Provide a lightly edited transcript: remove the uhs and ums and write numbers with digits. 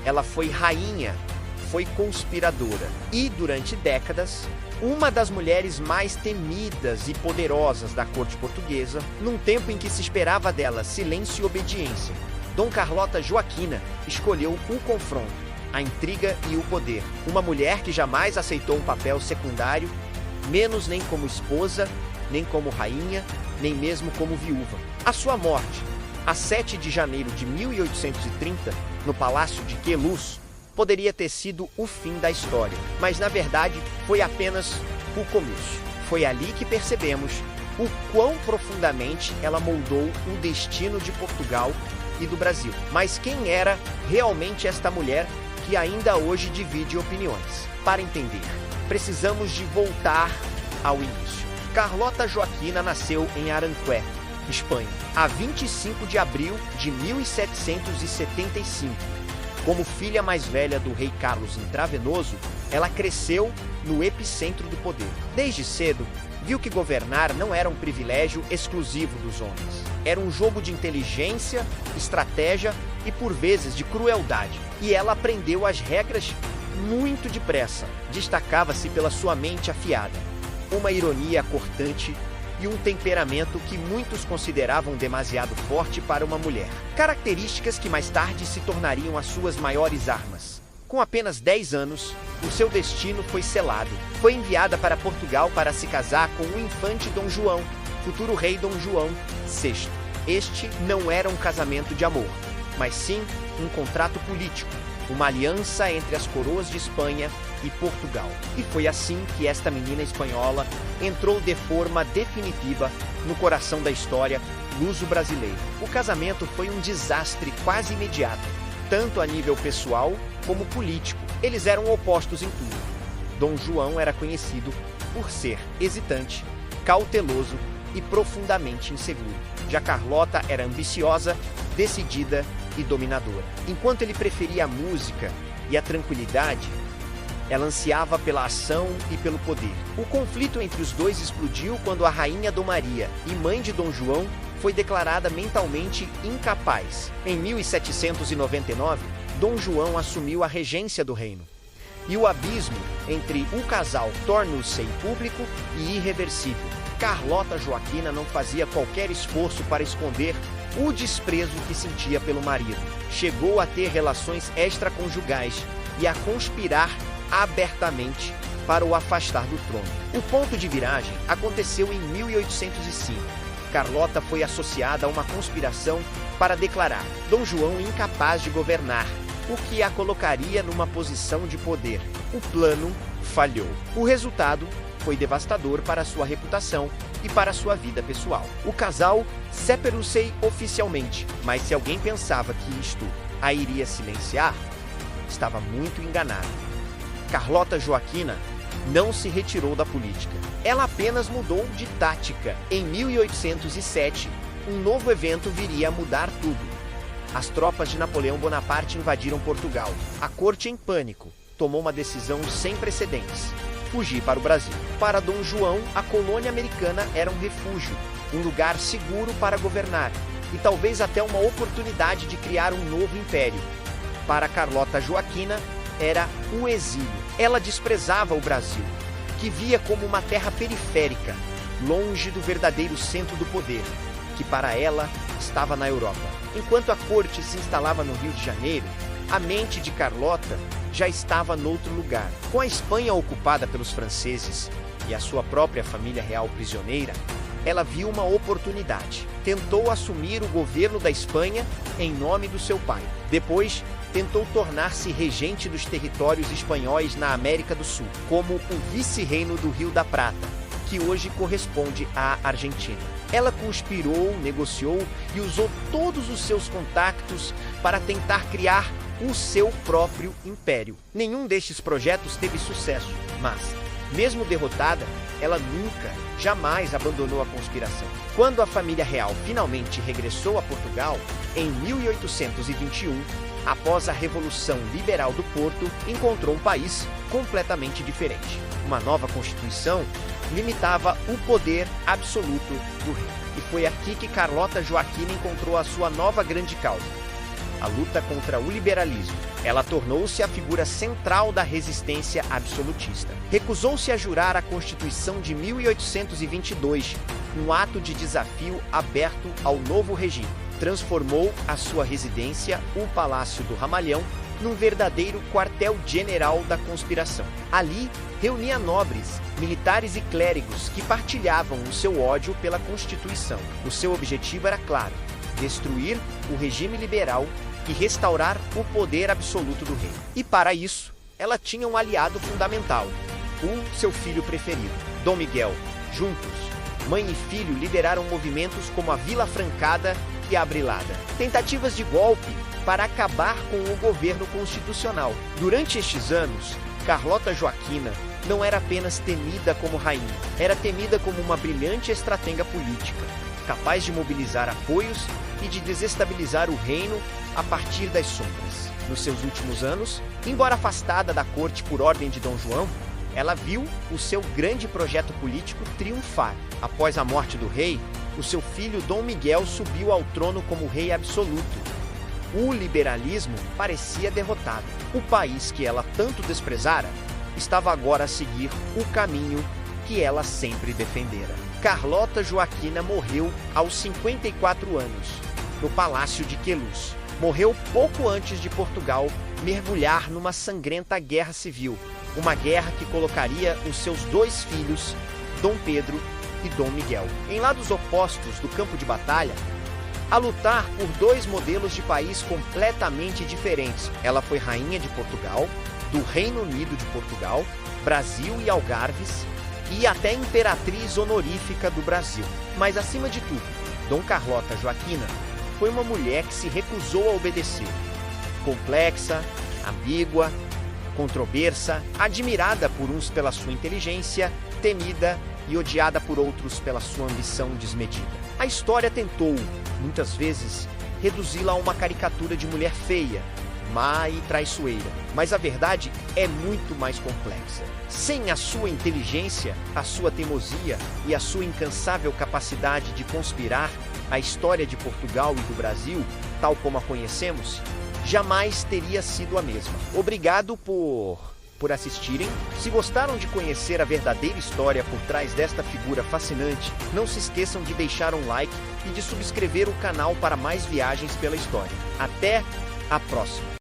Ela foi rainha, foi conspiradora e, durante décadas, uma das mulheres mais temidas e poderosas da corte portuguesa, num tempo em que se esperava dela silêncio e obediência. Dom Carlota Joaquina escolheu o confronto, a intriga e o poder. Uma mulher que jamais aceitou um papel secundário, menos nem como esposa, nem como rainha, nem mesmo como viúva. A sua morte, a 7 de janeiro de 1830, no Palácio de Queluz, poderia ter sido o fim da história, mas na verdade foi apenas o começo. Foi ali que percebemos o quão profundamente ela moldou o destino de Portugal e do Brasil. Mas quem era realmente esta mulher que ainda hoje divide opiniões? Para entender, precisamos de voltar ao início. Carlota Joaquina nasceu em Aranjuez, Espanha, a 25 de abril de 1775. Como filha mais velha do rei Carlos Intravenoso, ela cresceu no epicentro do poder. Desde cedo, viu que governar não era um privilégio exclusivo dos homens. Era um jogo de inteligência, estratégia e, por vezes, de crueldade. E ela aprendeu as regras muito depressa. Destacava-se pela sua mente afiada, uma ironia cortante e um temperamento que muitos consideravam demasiado forte para uma mulher. Características que mais tarde se tornariam as suas maiores armas. Com apenas 10 anos, o seu destino foi selado. Foi enviada para Portugal para se casar com o infante Dom João, futuro rei Dom João VI. Este não era um casamento de amor, mas sim um contrato político, uma aliança entre as coroas de Espanha e Portugal. E foi assim que esta menina espanhola entrou de forma definitiva no coração da história luso-brasileira. O casamento foi um desastre quase imediato, tanto a nível pessoal como político. Eles eram opostos em tudo. Dom João era conhecido por ser hesitante, cauteloso e profundamente inseguro. Já Carlota era ambiciosa, decidida e dominadora. Enquanto ele preferia a música e a tranquilidade, ela ansiava pela ação e pelo poder. O conflito entre os dois explodiu quando a rainha Dom Maria e mãe de Dom João foi declarada mentalmente incapaz. Em 1799, Dom João assumiu a regência do reino. E o abismo entre o casal tornou-se público e irreversível. Carlota Joaquina não fazia qualquer esforço para esconder o desprezo que sentia pelo marido. Chegou a ter relações extraconjugais e a conspirar abertamente para o afastar do trono. O ponto de viragem aconteceu em 1805. Carlota foi associada a uma conspiração para declarar Dom João incapaz de governar, o que a colocaria numa posição de poder. O plano falhou. O resultado foi devastador para sua reputação e para sua vida pessoal. O casal separou-se oficialmente, mas se alguém pensava que isto a iria silenciar, estava muito enganado. Carlota Joaquina não se retirou da política. Ela apenas mudou de tática. Em 1807, um novo evento viria a mudar tudo. As tropas de Napoleão Bonaparte invadiram Portugal. A corte, em pânico, tomou uma decisão sem precedentes: fugir para o Brasil. Para Dom João, a colônia americana era um refúgio, um lugar seguro para governar e talvez até uma oportunidade de criar um novo império. Para Carlota Joaquina, era o exílio. Ela desprezava o Brasil, que via como uma terra periférica, longe do verdadeiro centro do poder, que para ela estava na Europa. Enquanto a corte se instalava no Rio de Janeiro, a mente de Carlota já estava noutro lugar. Com a Espanha ocupada pelos franceses e a sua própria família real prisioneira, ela viu uma oportunidade. Tentou assumir o governo da Espanha em nome do seu pai. Depois, tentou tornar-se regente dos territórios espanhóis na América do Sul, como o vice-reino do Rio da Prata, que hoje corresponde à Argentina. Ela conspirou, negociou e usou todos os seus contactos para tentar criar o seu próprio império. Nenhum destes projetos teve sucesso, mas, mesmo derrotada, ela nunca, jamais abandonou a conspiração. Quando a família real finalmente regressou a Portugal, em 1821, após a Revolução Liberal do Porto, encontrou um país completamente diferente. Uma nova Constituição limitava o poder absoluto do rei. E foi aqui que Carlota Joaquina encontrou a sua nova grande causa: a luta contra o liberalismo. Ela tornou-se a figura central da resistência absolutista. Recusou-se a jurar a Constituição de 1822, um ato de desafio aberto ao novo regime. Transformou a sua residência, o Palácio do Ramalhão, num verdadeiro quartel-general da conspiração. Ali, reunia nobres, militares e clérigos que partilhavam o seu ódio pela Constituição. O seu objetivo era claro: destruir o regime liberal e restaurar o poder absoluto do rei. E para isso, ela tinha um aliado fundamental, o seu filho preferido, Dom Miguel. Juntos, mãe e filho lideraram movimentos como a Vila Francada e a Abrilada. Tentativas de golpe para acabar com o governo constitucional. Durante estes anos, Carlota Joaquina não era apenas temida como rainha, era temida como uma brilhante estratégia política, capaz de mobilizar apoios e de desestabilizar o reino a partir das sombras. Nos seus últimos anos, embora afastada da corte por ordem de Dom João, ela viu o seu grande projeto político triunfar. Após a morte do rei, o seu filho Dom Miguel subiu ao trono como rei absoluto. O liberalismo parecia derrotado. O país que ela tanto desprezara estava agora a seguir o caminho que ela sempre defendera. Carlota Joaquina morreu aos 54 anos, no Palácio de Queluz. Morreu pouco antes de Portugal mergulhar numa sangrenta guerra civil, uma guerra que colocaria os seus dois filhos, Dom Pedro e Dom Miguel, em lados opostos do campo de batalha, a lutar por dois modelos de país completamente diferentes. Ela foi rainha de Portugal, do Reino Unido de Portugal, Brasil e Algarves, e até imperatriz honorífica do Brasil. Mas, acima de tudo, Dom Carlota Joaquina foi uma mulher que se recusou a obedecer. Complexa, ambígua, controversa, admirada por uns pela sua inteligência, temida e odiada por outros pela sua ambição desmedida. A história tentou, muitas vezes, reduzi-la a uma caricatura de mulher feia, má e traiçoeira. Mas a verdade é muito mais complexa. Sem a sua inteligência, a sua teimosia e a sua incansável capacidade de conspirar, a história de Portugal e do Brasil, tal como a conhecemos, jamais teria sido a mesma. Obrigado por assistirem. Se gostaram de conhecer a verdadeira história por trás desta figura fascinante, não se esqueçam de deixar um like e de subscrever o canal para mais viagens pela história. Até a próxima!